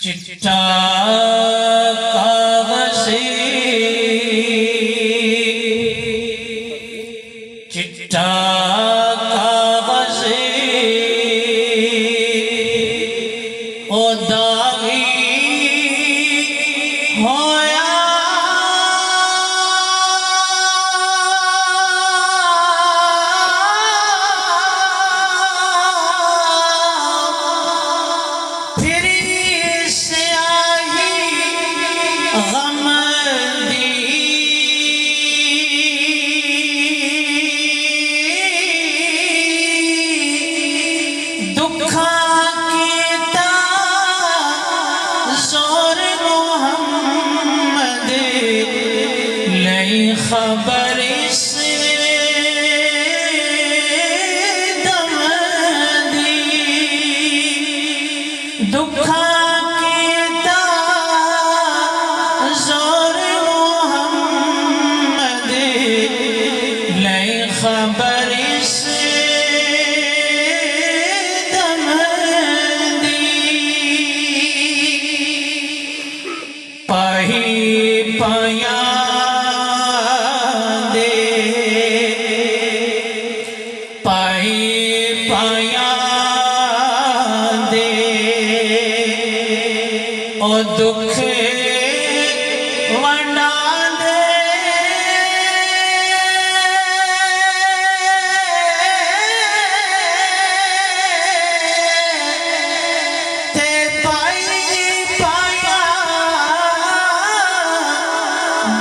چٹا کاغذی چٹا کاغذی او داغی ہویا پھر سیاہی غم دی دکھا کیتا زور محمد لئی خبر اس دم دی دکھا کیتا زور محمد لئی خبر اس دم دی پاہی پایا دے پاہی پایا دے او دکھ ونڈا دے تے پائی پایا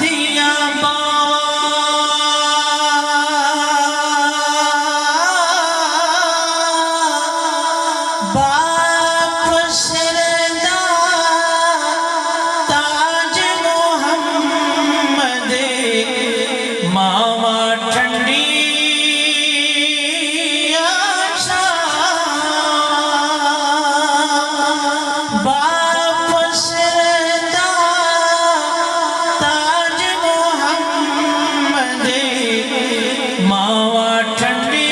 دیا باپ سردا تاج محمد ماوا ٹھنڈی باپ سردا تاج محمد ماوا ٹھنڈی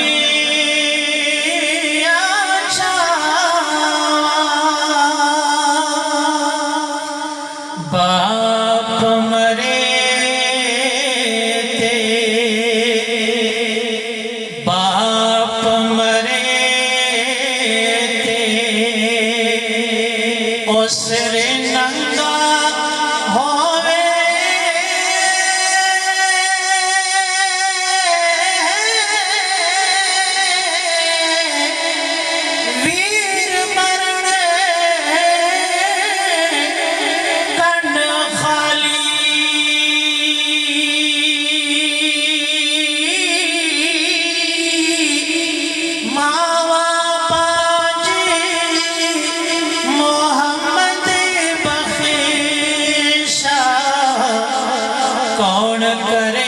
باپ مرے تے باپ مرے تے اس رے ننگا ہووے ویر مرنے کنڈ خالی ماوا پاجی محمد بخشا کون کرے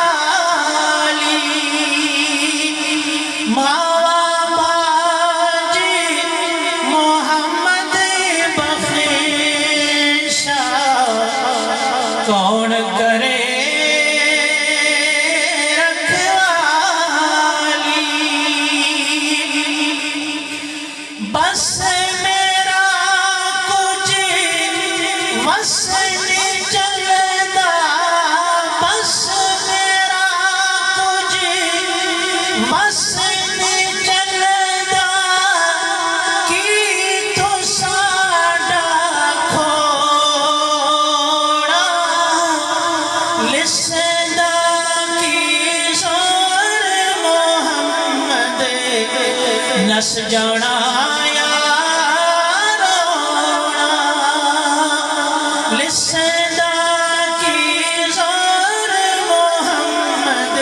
رکھوالی ماوا پاجی محمد بخشا کون کرے رکھوالی بس میرا کچھ وس نہیں چلدا بس میرا کچھ وس نہیں چلدا کی تو ساڈا کھوڑا لسدا کی زور محمد نس جانا لسدا کی زور محمد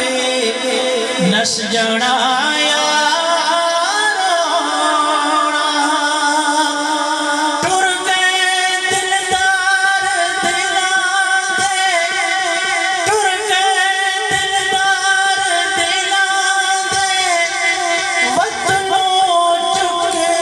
نس جانا ٹر گئے دلدار دلاں دے ٹر گئے دلدار دلاں دے وطنوں چکے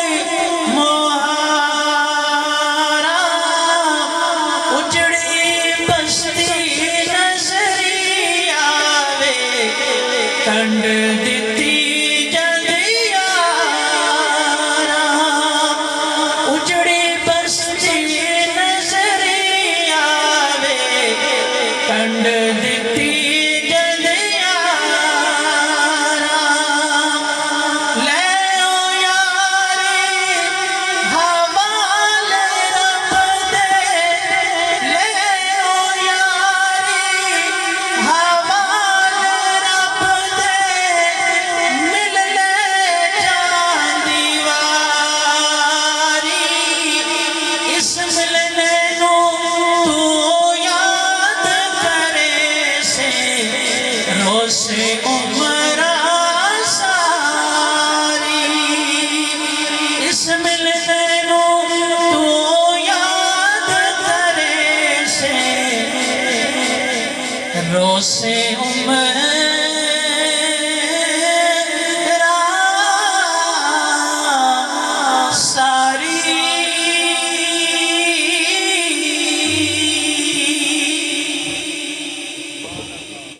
اسے امت